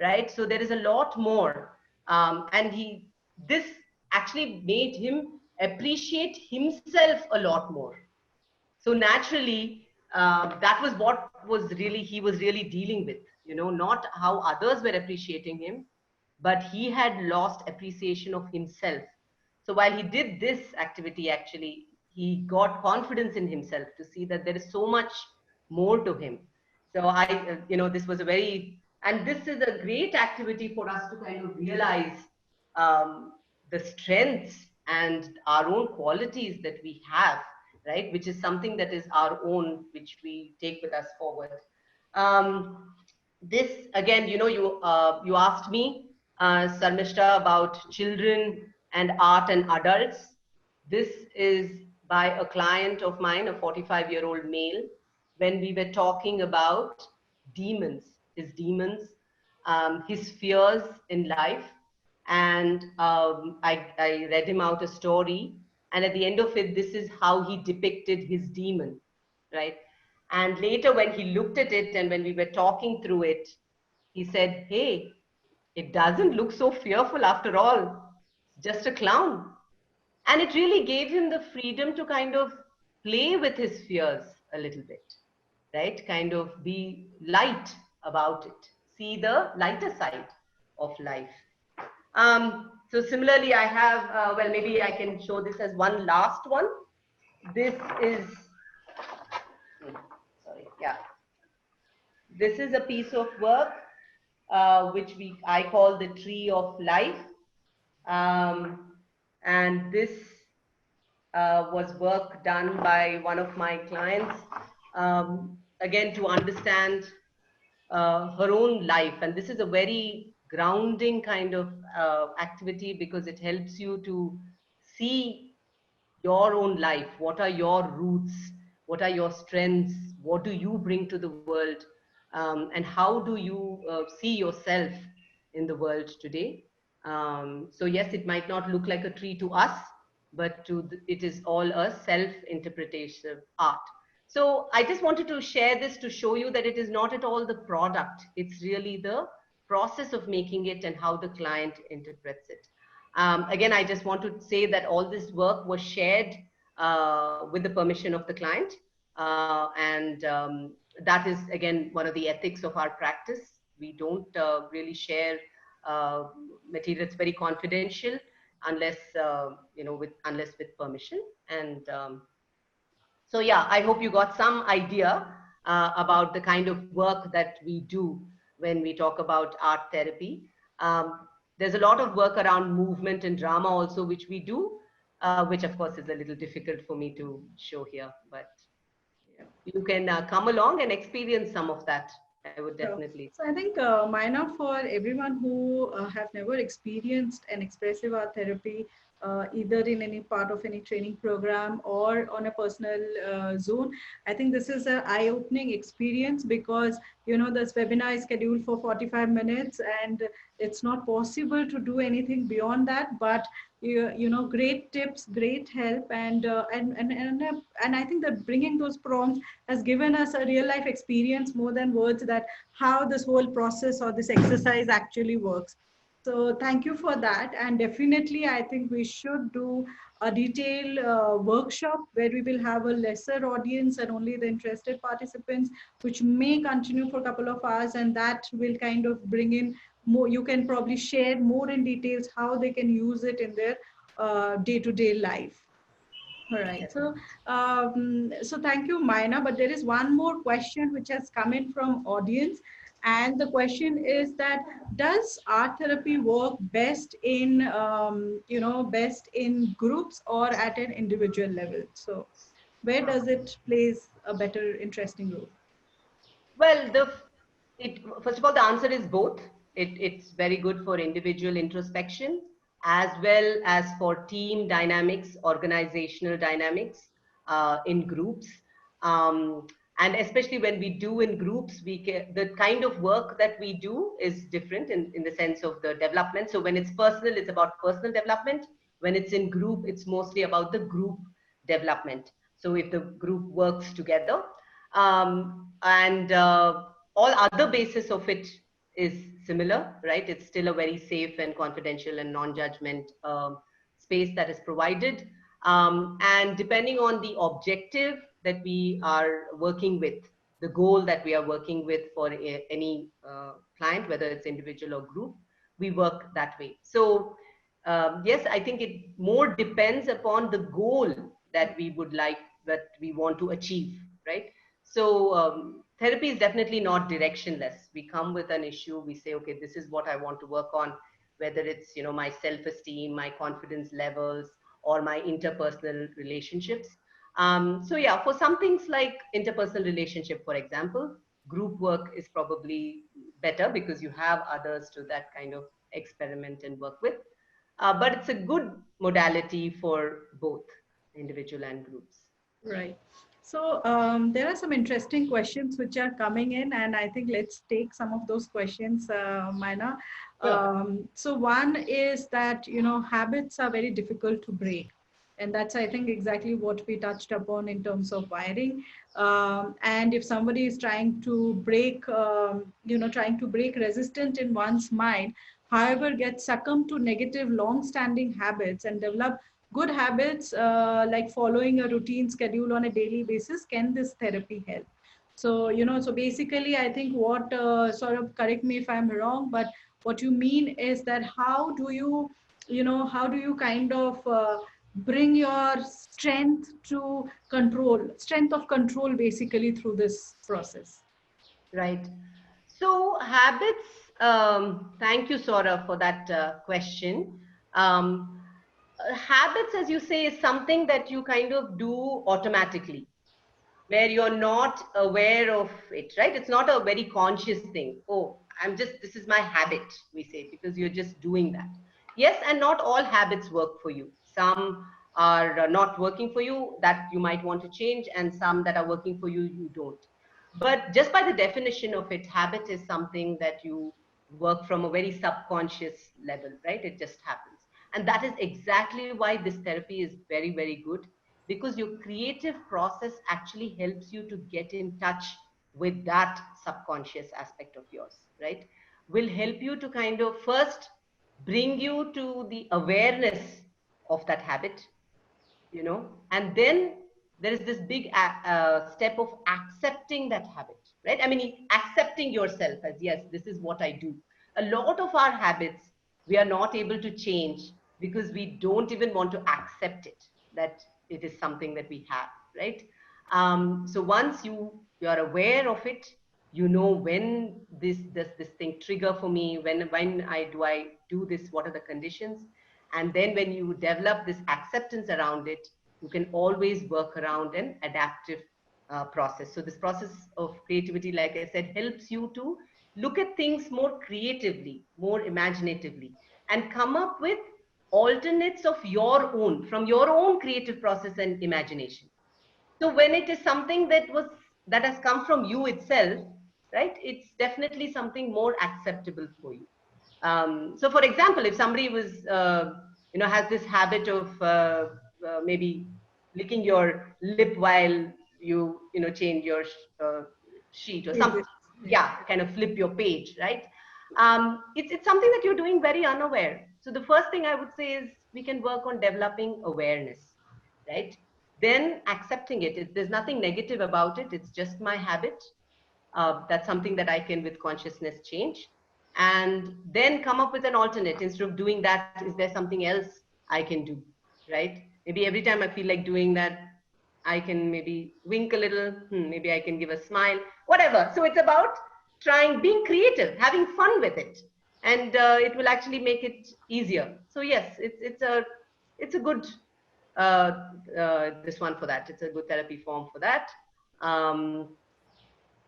right? So there is a lot more, and this actually made him appreciate himself a lot more. So naturally, that was what he was really dealing with, not how others were appreciating him, but he had lost appreciation of himself. So while he did this activity, actually, he got confidence in himself to see that there is so much more to him. So this was and this is a great activity for us to kind of realize the strengths and our own qualities that we have, right? Which is something that is our own, which we take with us forward. This again, you asked me, Sarmishta, about children and art and adults. This is by a client of mine, a 45-year-old male, when we were talking about demons, his fears in life. And I read him out a story. And at the end of it, this is how he depicted his demon, right? And later when he looked at it and when we were talking through it, he said, hey, it doesn't look so fearful after all, just a clown. And it really gave him the freedom to kind of play with his fears a little bit, right? Kind of be light about it, see the lighter side of life. So similarly, I have, well, maybe I can show this as one last one. This is, sorry, yeah. This is a piece of work which I call the Tree of Life. And this was work done by one of my clients, again, to understand her own life. And this is a very grounding kind of activity, because it helps you to see your own life. What are your roots? What are your strengths? What do you bring to the world? And how do you see yourself in the world today? So yes, it might not look like a tree to us, but it is all a self-interpretation art. So I just wanted to share this to show you that it is not at all the product. It's really the process of making it and how the client interprets it. Again, I just want to say that all this work was shared with the permission of the client. That is, again, one of the ethics of our practice. We don't really share material. It's very confidential unless, unless with permission. And so, yeah, I hope you got some idea about the kind of work that we do when we talk about art therapy. There's a lot of work around movement and drama also, which we do, which of course is a little difficult for me to show here, but you can come along and experience some of that. I would definitely. So I think, Maina, for everyone who have never experienced an expressive art therapy, either in any part of any training program or on a personal zone, I think this is an eye-opening experience, because this webinar is scheduled for 45 minutes and it's not possible to do anything beyond that. But great tips, great help, and I think that bringing those prompts has given us a real life experience more than words, that how this whole process or this exercise actually works. So thank you for that. And definitely, I think we should do a detailed workshop where we will have a lesser audience and only the interested participants, which may continue for a couple of hours, and that will kind of bring in more. You can probably share more in details how they can use it in their day-to-day life. All right. So thank you, Maina. But there is one more question which has come in from audience. And the question is that, does art therapy work best in, best in groups or at an individual level? So where does it plays a better, interesting role? Well, first of all, the answer is both. It's very good for individual introspection as well as for team dynamics, organizational dynamics in groups. And especially when we do in groups, the kind of work that we do is different in the sense of the development. So when it's personal, it's about personal development. When it's in group, it's mostly about the group development. So if the group works together, and all other basis of it is similar, right? It's still a very safe and confidential and non-judgment space that is provided. And depending on the objective that we are working with, the goal that we are working with for any client, whether it's individual or group, we work that way. So yes, I think it more depends upon the goal that we would like, that we want to achieve, right? So therapy is definitely not directionless. We come with an issue, we say, okay, this is what I want to work on, whether it's, you know, my self-esteem, my confidence levels, or my interpersonal relationships. So yeah, for some things like interpersonal relationship, for example, group work is probably better because you have others to that kind of experiment and work with. But it's a good modality for both individual and groups. Right. So there are some interesting questions which are coming in, and I think let's take some of those questions, Maina. Sure. So one is that, you know, habits are very difficult to break. And that's, I think, exactly what we touched upon in terms of wiring. And if somebody is trying to break, you know, trying to break resistant in one's mind, however, get succumbed to negative, long-standing habits and develop good habits like following a routine schedule on a daily basis, can this therapy help? So, you know, so basically I think what sort of, correct me if I'm wrong, but what you mean is that how do you, you know, how do you kind of bring your strength of control basically through this process? Right. So habits, thank you, Sora, for that question. Habits, as you say, is something that you kind of do automatically, where you're not aware of it, right? It's not a very conscious thing. Oh, this is my habit, we say, because you're just doing that. Yes, and not all habits work for you. Some are not working for you that you might want to change, and some that are working for you, you don't. But just by the definition of it, habit is something that you work from a very subconscious level, right? It just happens. And that is exactly why this therapy is very, very good, because your creative process actually helps you to get in touch with that subconscious aspect of yours, right? Will help you to kind of first bring you to the awareness of that habit, you know, and then there is this big step of accepting that habit, right? I mean, accepting yourself as, yes, this is what I do. A lot of our habits we are not able to change because we don't even want to accept it, that it is something that we have, right? So once you are aware of it, you know when this thing trigger for me, when I do this, what are the conditions, and then when you develop this acceptance around it, you can always work around an adaptive process. So this process of creativity, like I said, helps you to look at things more creatively, more imaginatively, and come up with alternates of your own, from your own creative process and imagination. So when it is something that has come from you itself, right, it's definitely something more acceptable for you. So for example, if somebody was has this habit of maybe licking your lip while you change your uh, sheet or Is something, it? Yeah. yeah, kind of flip your page, right? It's something that you're doing very unaware. So the first thing I would say is we can work on developing awareness, right? Then accepting it. There's nothing negative about it. It's just my habit. That's something that I can, with consciousness, change. And then come up with an alternate. Instead of doing that, is there something else I can do, right? Maybe every time I feel like doing that, I can maybe wink a little. Maybe I can give a smile, whatever. So it's about trying, being creative, having fun with it. And it will actually make it easier. So yes, it's a good this one for that. It's a good therapy form for that. Um,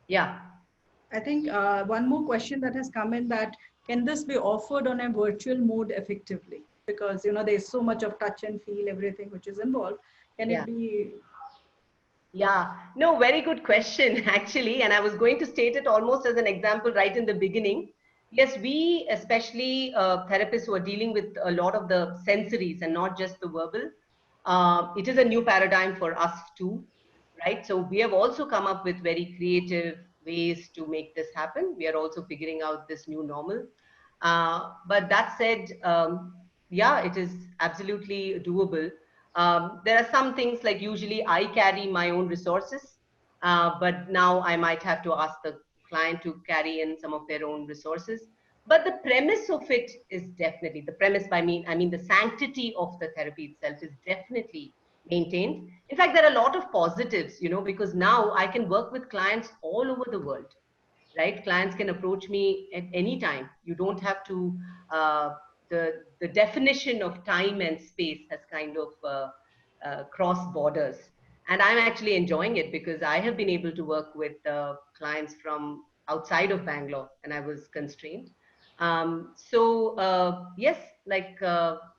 yeah. I think one more question that has come in, that can this be offered on a virtual mode effectively? Because, you know, there's so much of touch and feel, everything which is involved. Can it Yeah. be? Yeah, no, very good question, actually. And I was going to state it almost as an example right in the beginning. Yes, we, especially therapists who are dealing with a lot of the sensories and not just the verbal, it is a new paradigm for us too, right? So we have also come up with very creative ways to make this happen. We are also figuring out this new normal. But that said, yeah, it is absolutely doable. There are some things like usually I carry my own resources, but now I might have to ask the client to carry in some of their own resources. But the premise of it is definitely the premise by me, I mean, the sanctity of the therapy itself is definitely maintained. In fact, there are a lot of positives, because now I can work with clients all over the world, right? Clients can approach me at any time. You don't have to, uh, the definition of time and space has kind of crossed borders. And I'm actually enjoying it because I have been able to work with clients from outside of Bangalore and I was constrained. Yes, like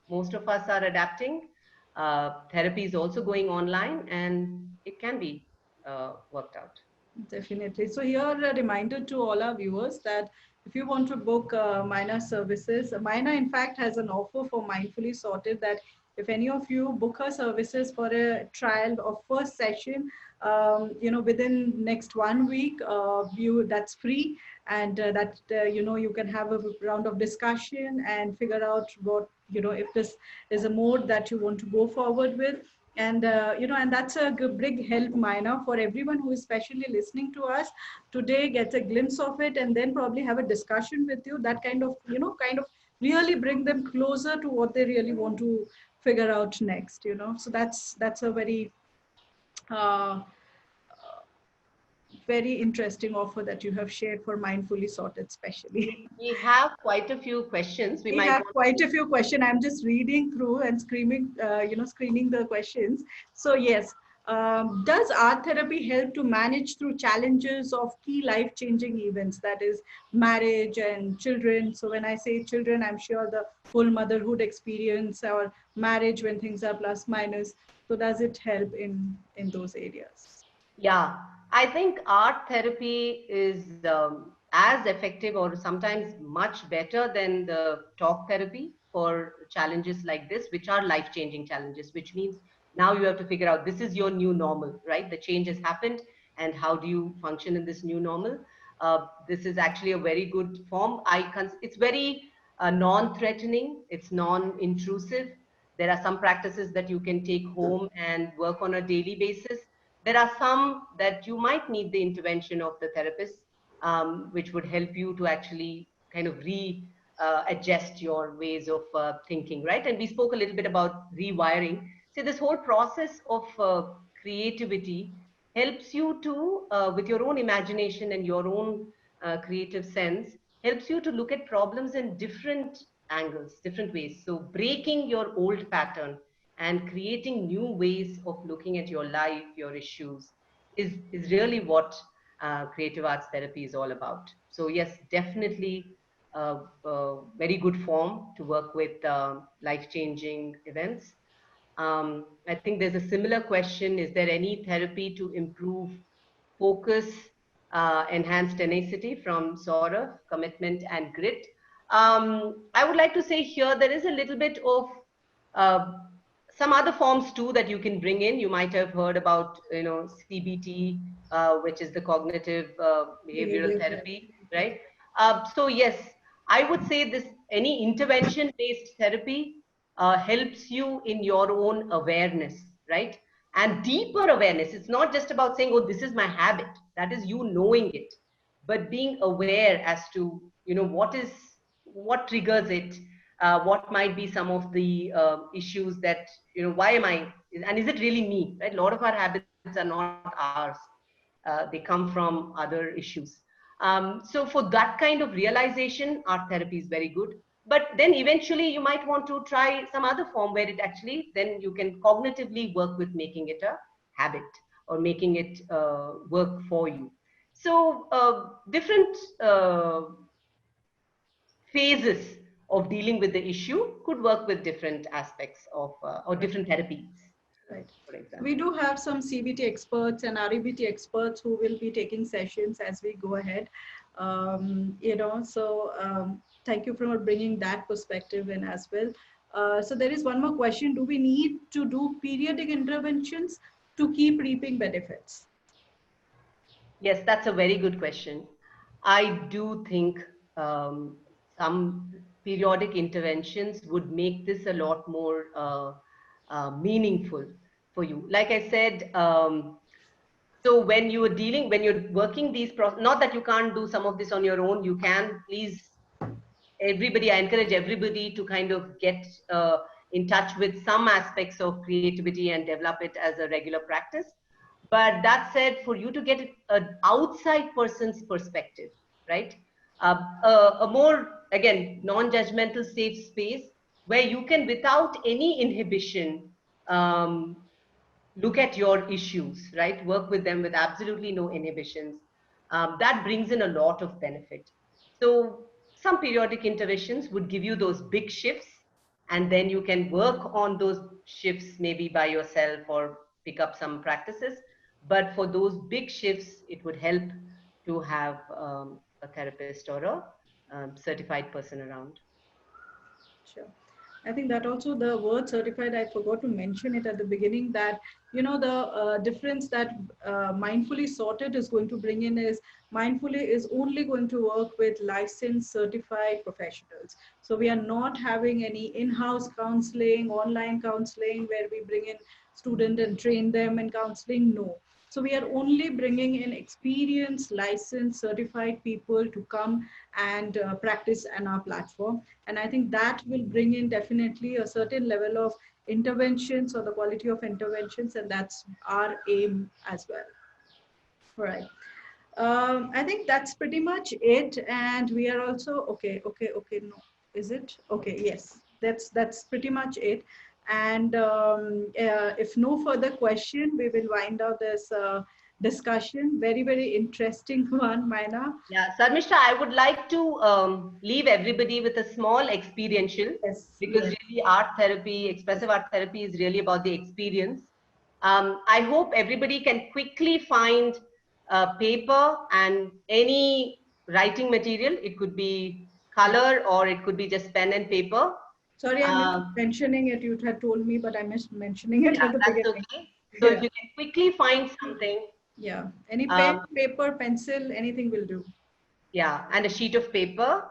most of us are adapting. Therapy is also going online and it can be worked out. Definitely. So here a reminder to all our viewers that if you want to book Mina services, Mina in fact has an offer for Mindfully Sorted that if any of you book her services for a trial of first session, within next 1 week, you that's free, and that you can have a round of discussion and figure out what if this is a mode that you want to go forward with. And and that's a big help, Mina, for everyone who is especially listening to us today, gets a glimpse of it and then probably have a discussion with you, that kind of really bring them closer to what they really want to figure out next. So that's a uh, very interesting offer that you have shared for Mindfully Sorted especially. We have quite a few questions. We We might have want quite to. a few questions. I'm just reading through and screening the questions. So yes, does art therapy help to manage through challenges of key life-changing events, that is marriage and children? So when I say children, I'm sure the whole motherhood experience or marriage when things are plus minus. So does it help in those areas? Yeah, I think art therapy is as effective or sometimes much better than the talk therapy for challenges like this, which are life-changing challenges, which means now you have to figure out this is your new normal, right? The change has happened, and how do you function in this new normal? This is actually a very good form. It's very non-threatening, it's non-intrusive. There are some practices that you can take home and work on a daily basis. There are some that you might need the intervention of the therapist, which would help you to actually kind of adjust your ways of thinking, right? And we spoke a little bit about rewiring. See, this whole process of creativity helps you to, with your own imagination and your own creative sense, helps you to look at problems in different angles, different ways. So breaking your old pattern and creating new ways of looking at your life, your issues, is really what creative arts therapy is all about. So yes, definitely very good form to work with life-changing events. I think there's a similar question. Is there any therapy to improve focus, enhance tenacity from Saurav, commitment and grit? I would like to say here, there is a little bit of uh, some other forms too that you can bring in. You might have heard about, CBT, which is the cognitive behavioral Behavior therapy, therapy. right? So yes, I would say this, any intervention-based therapy helps you in your own awareness, right? And deeper awareness. It's not just about saying, oh, this is my habit. That is you knowing it, but being aware as to, what triggers it, what might be some of the issues that, why am I, and is it really me, right? A lot of our habits are not ours. They come from other issues. So for that kind of realization, art therapy is very good. But then eventually you might want to try some other form where it actually, then you can cognitively work with making it a habit or making it work for you. So different phases of dealing with the issue could work with different aspects of or different therapies. Right. for example. We do have some CBT experts and REBT experts who will be taking sessions as we go ahead. Thank you for bringing that perspective in as well. So there is one more question. Do we need to do periodic interventions to keep reaping benefits? Yes, that's a very good question. I do think some periodic interventions would make this a lot more meaningful for you. Like I said, so when when you're working these, not that you can't do some of this on your own, you can, please, everybody, I encourage everybody to kind of get in touch with some aspects of creativity and develop it as a regular practice. But that said, for you to get an outside person's perspective, right? A more, again, non-judgmental, safe space where you can, without any inhibition, um, look at your issues, right? Work with them with absolutely no inhibitions. That brings in a lot of benefit. So some periodic interventions would give you those big shifts, and then you can work on those shifts maybe by yourself or pick up some practices. But for those big shifts, it would help to have a therapist or a certified person around. Sure. I think that also the word certified, I forgot to mention it at the beginning that, the difference that mindfully sorted is going to bring in is mindfully is only going to work with licensed certified professionals. So we are not having any in-house counseling, online counseling where we bring in student and train them in counseling. No. So we are only bringing in experienced, licensed, certified people to come and practice on our platform. And I think that will bring in definitely a certain level of interventions or the quality of interventions, and that's our aim as well. All right. I think that's pretty much it. And we are also, okay, no, is it? Okay, yes, that's pretty much it. And if no further question, we will wind up this discussion. Very, very interesting one, Maina. Yeah, Sarmishta, I would like to leave everybody with a small experiential, Yes, because yes. really art therapy, expressive art therapy is really about the experience. I hope everybody can quickly find paper and any writing material. It could be color or it could be just pen and paper. Sorry, I missed Um, mentioning it. You had told me, but I missed mentioning it yeah, at the that's beginning. okay. So if Yeah, you can quickly find something, yeah. Any pen, um, paper, pencil, anything will do. yeah, and a sheet of paper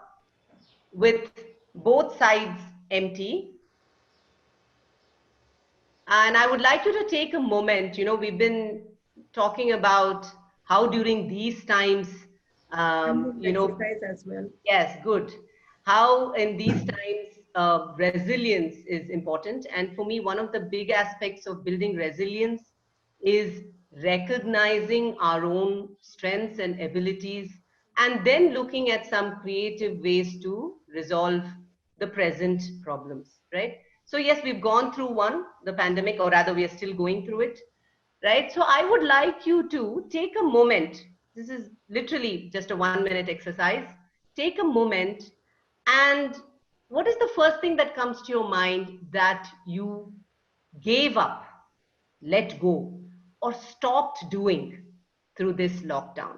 with both sides empty. And I would like you to take a moment. We've been talking about how during these times, I'm doing the you know, exercise as well. yes, good. How in these times, resilience is important. And for me, one of the big aspects of building resilience is recognizing our own strengths and abilities, and then looking at some creative ways to resolve the present problems, right? So yes, we've gone through the pandemic, or rather we are still going through it, right? So I would like you to take a moment. This is literally just a 1-minute exercise. Take a moment, and what is the first thing that comes to your mind that you gave up, let go, or stopped doing through this lockdown?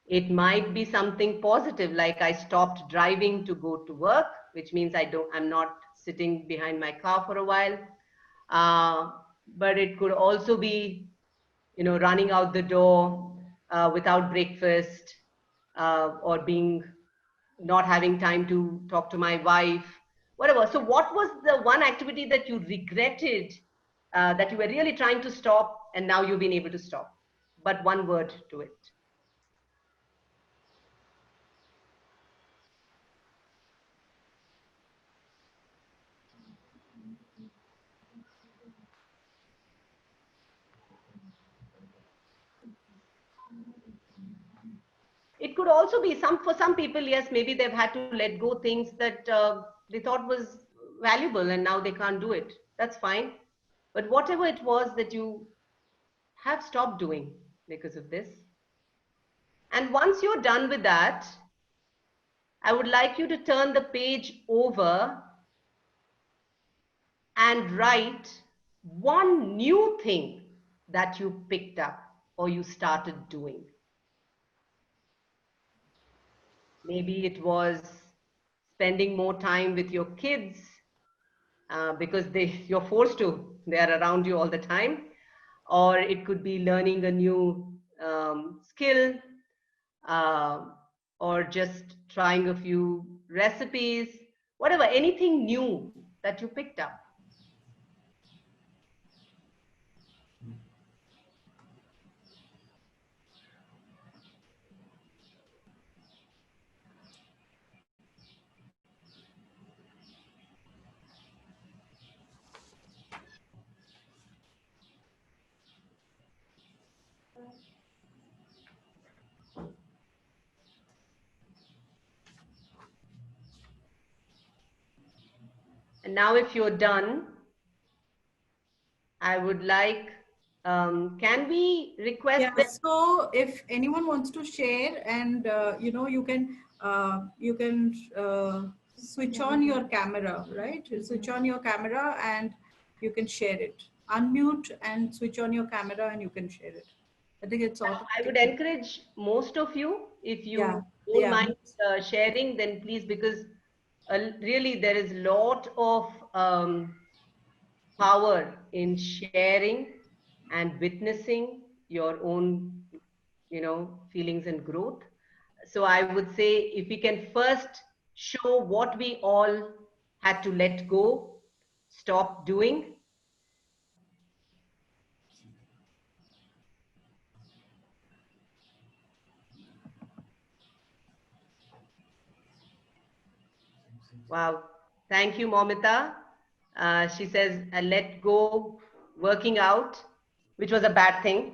It might be something positive, like I stopped driving to go to work, which means I'm not sitting behind my car for a while. Uh, but it could also be, running out the door without breakfast, or being not having time to talk to my wife, whatever. So what was the one activity that you regretted, that you were really trying to stop, and now you've been able to stop? But one word to it. It could also be for some people, yes, maybe they've had to let go things that they thought was valuable and now they can't do it. That's fine. But whatever it was that you have stopped doing because of this. And once you're done with that, I would like you to turn the page over and write one new thing that you picked up or you started doing. Maybe it was spending more time with your kids because you're forced to, they are around you all the time. Or it could be learning a new skill, uh, or just trying a few recipes, whatever, anything new that you picked up. And now if you're done, I would like, can we request Yeah, that? so if anyone wants to share, and you can switch on your camera, right? Switch on your camera and you can share it. Unmute and switch on your camera and you can share it. I think it's I would automatically. encourage most of you, if Yeah, you don't yeah. mind sharing, then please, because really there is a lot of power in sharing and witnessing your own, feelings and growth. So I would say if we can first show what we all had to let go, stop doing. Wow. Thank you, Momita. She says, I let go working out, which was a bad thing,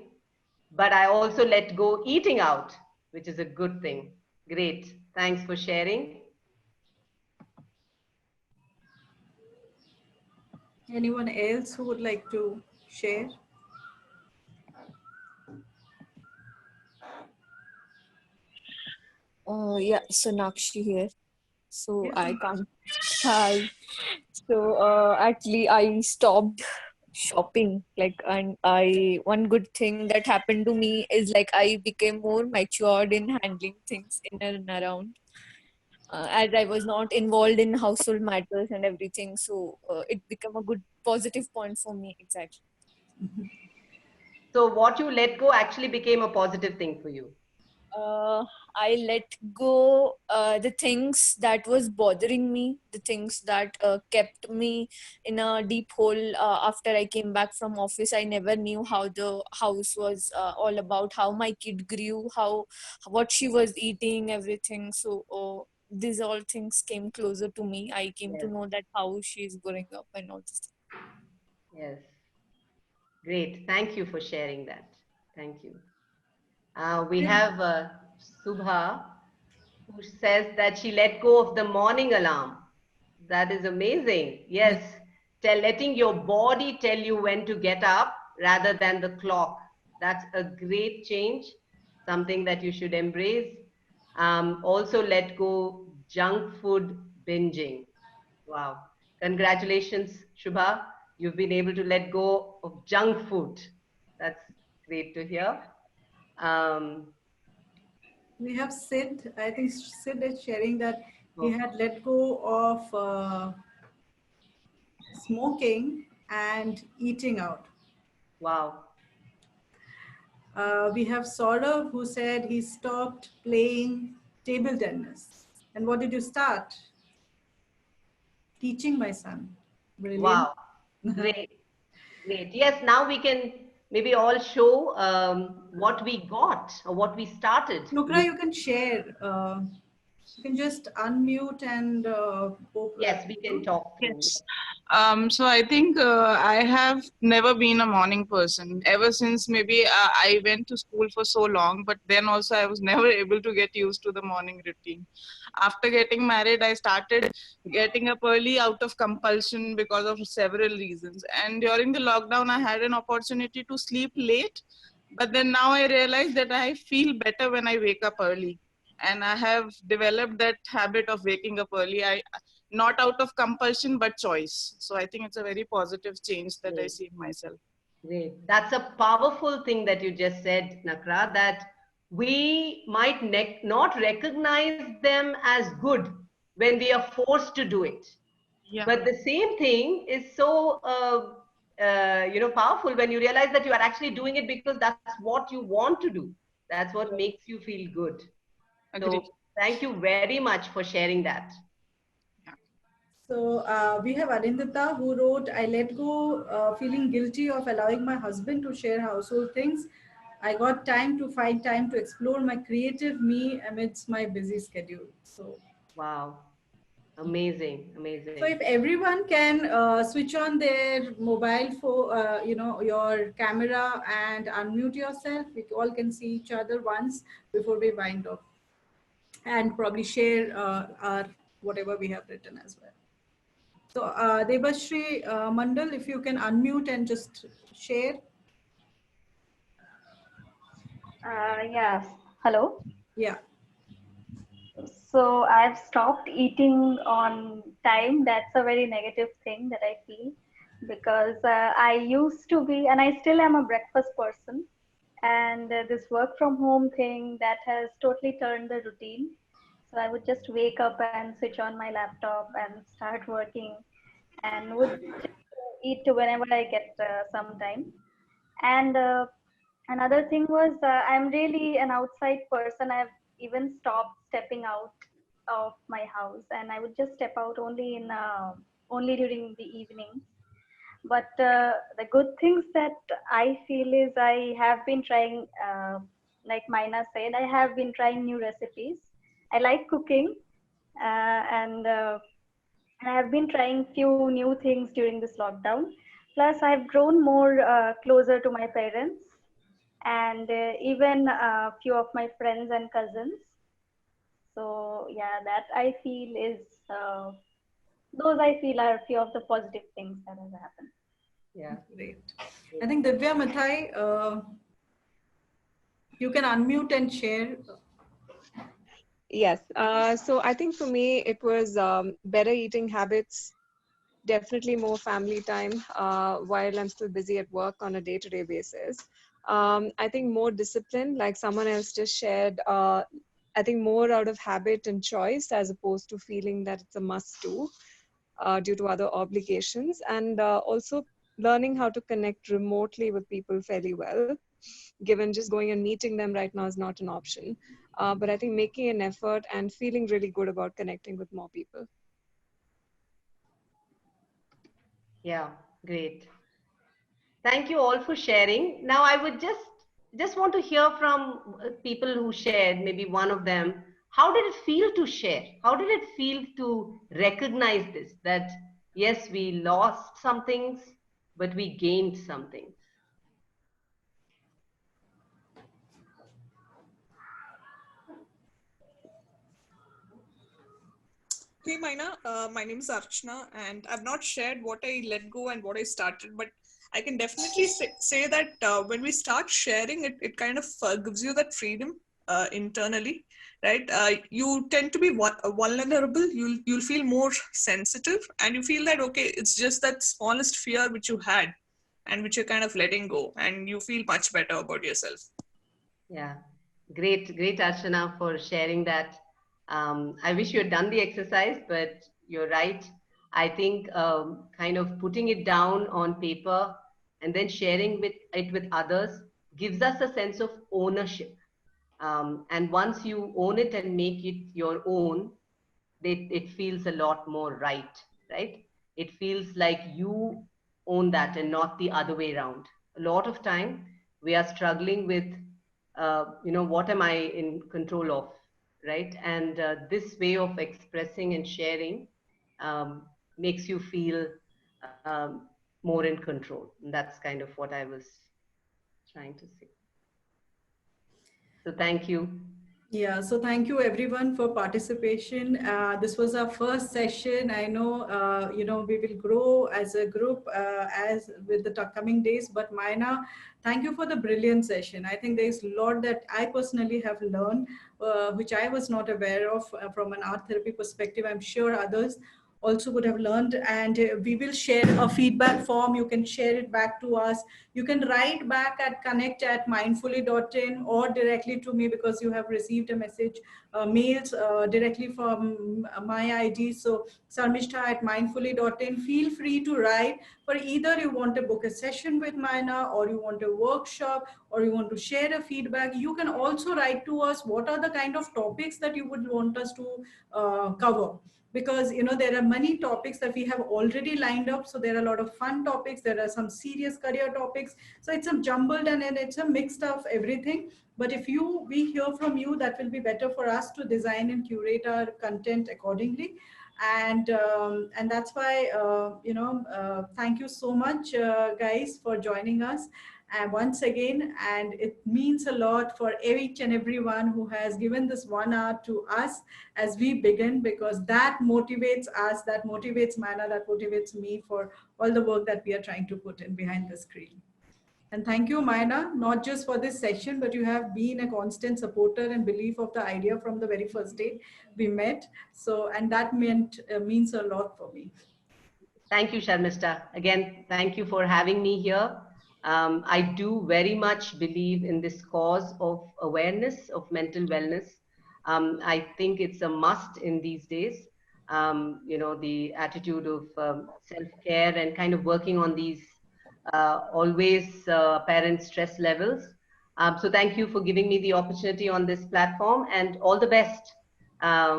but I also let go eating out, which is a good thing. Great. Thanks for sharing. Anyone else who would like to share? Yeah, Sonakshi here. So Yes, I Sonakshi. can't. Hi. So actually, I stopped shopping. Like, and one good thing that happened to me is like I became more matured in handling things in and around. As I was not involved in household matters and everything, so it became a good positive point for me. Exactly. So what you let go actually became a positive thing for you. uh, I let go the things that was bothering me, the things that kept me in a deep hole. After I came back from office, I never knew how the house was all about, how my kid grew, how what she was eating, everything. So these all things came closer to me. I came to Yes. know that how she is growing up and all this. Yes. Great. Thank you for sharing that. Thank you. We have Subha, who says that she let go of the morning alarm. That is amazing. Yes, letting your body tell you when to get up rather than the clock. That's a great change, something that you should embrace. Also, let go junk food binging. Wow. Congratulations, Shubha. You've been able to let go of junk food. That's great to hear. Um, We have Sid. I think Sid is sharing that he oh, had let go of smoking and eating out. wow. We have Saurav who said he stopped playing table tennis. And what did you start? Teaching my son. Brilliant. Wow. Great. Great. Yes, now we can maybe all show what we got or what we started Nukra, with. you can share. You can just unmute and Yes, we can talk through. Yes. So I think I have never been a morning person ever since maybe I went to school for so long, but then also I was never able to get used to the morning routine. After getting married, I started getting up early out of compulsion because of several reasons. And during the lockdown, I had an opportunity to sleep late, but then now I realize that I feel better when I wake up early. And I have developed that habit of waking up early. not out of compulsion, but choice. So I think it's a very positive change that I see in myself. Great. That's a powerful thing that you just said, Nakra, that we might not recognize them as good when we are forced to do it. Yeah. But the same thing is so, powerful when you realize that you are actually doing it because that's what you want to do. That's what makes you feel good. Agreed. So thank you very much for sharing that. So we have Arindita who wrote, I let go feeling guilty of allowing my husband to share household things. I got time to find time to explore my creative me amidst my busy schedule. Wow. Amazing. Amazing. So if everyone can switch on their mobile phone, your camera and unmute yourself, we all can see each other once before we wind up, and probably share our whatever we have written as well. So Debashri Mandal, if you can unmute and just share. Yes. Hello. Yeah. So I've stopped eating on time. That's a very negative thing that I feel because I used to be, and I still am a breakfast person. And this work from home thing that has totally turned the routine. So I would just wake up and switch on my laptop and start working and would just eat whenever I get some time. And another thing was I'm really an outside person. I've even stopped stepping out of my house, and I would just step out only in only during the evenings. But the good things that I feel is I have been trying, like Maina said, I have been trying new recipes. I like cooking, and I have been trying few new things during this lockdown. Plus, I've grown more closer to my parents and even a few of my friends and cousins. So yeah, that I feel is those I feel are a few of the positive things that has happened. Yeah. Great. I think Divya Mathai, you can unmute and share. Yes. So I think for me, it was better eating habits, definitely more family time while I'm still busy at work on a day-to-day basis. I think more discipline, like someone else just shared, I think more out of habit and choice as opposed to feeling that it's a must do due to other obligations. And also learning how to connect remotely with people fairly well, given just going and meeting them right now is not an option. But I think making an effort and feeling really good about connecting with more people. Yeah, great. Thank you all for sharing. Now I would just want to hear from people who shared, maybe one of them. How did it feel to share? How did it feel to recognize this, that yes, we lost some things, but we gained something? Hey Maina, my name is Archana, and I've not shared what I let go and what I started, but I can definitely say that when we start sharing, it kind of gives you that freedom internally, right? You tend to be vulnerable. You'll feel more sensitive, and you feel that okay, it's just that smallest fear which you had, and which you're kind of letting go, and you feel much better about yourself. Yeah, great, Archana, for sharing that. I wish you had done the exercise, but you're right. I think kind of putting it down on paper and then sharing it with others gives us a sense of ownership. And once you own it and make it your own, it feels a lot more right? It feels like you own that and not the other way around. A lot of time we are struggling with, what am I in control of, right? And this way of expressing and sharing makes you feel more in control. And that's kind of what I was trying to say. So thank you. Yeah, so thank you everyone for participation. This was our first session. I know, we will grow as a group as with the coming days, but Maina, thank you for the brilliant session. I think there's a lot that I personally have learned, which I was not aware of from an art therapy perspective. I'm sure others also would have learned. And we will share a feedback form. You can share it back to us. You can write back at connect@mindfully.in or directly to me, because you have received a message, mails directly from my ID. So sarmishta@mindfully.in. Feel free to write for either you want to book a session with Maina, or you want a workshop, or you want to share a feedback. You can also write to us what are the kind of topics that you would want us to cover, because there are many topics that we have already lined up. So there are a lot of fun topics, there are some serious career topics, so it's a jumbled and it's a mixed of everything. But if we hear from you, that will be better for us to design and curate our content accordingly. And that's why thank you so much, guys, for joining us. And once again, and it means a lot for each and everyone who has given this 1 hour to us as we begin, because that motivates us, that motivates Maina, that motivates me for all the work that we are trying to put in behind the screen. And thank you, Maina, not just for this session, but you have been a constant supporter and belief of the idea from the very first day we met. So, and that means a lot for me. Thank you, Sharmishta. Again, thank you for having me here. I do very much believe in this cause of awareness of mental wellness. I think it's a must in these days. The attitude of self-care and kind of working on these always apparent stress levels. So thank you for giving me the opportunity on this platform, and all the best.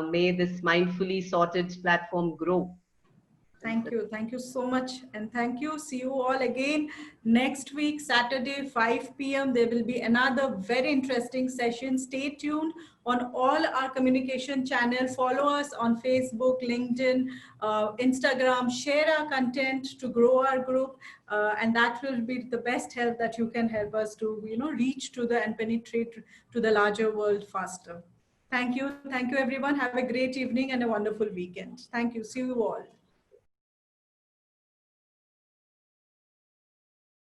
May this mindfully sorted platform grow. Thank you. Thank you so much. And thank you. See you all again next week, Saturday, 5 p.m. There will be another very interesting session. Stay tuned on all our communication channels. Follow us on Facebook, LinkedIn, Instagram. Share our content to grow our group. And that will be the best help that you can help us to, reach to and penetrate to the larger world faster. Thank you. Thank you, everyone. Have a great evening and a wonderful weekend. Thank you. See you all.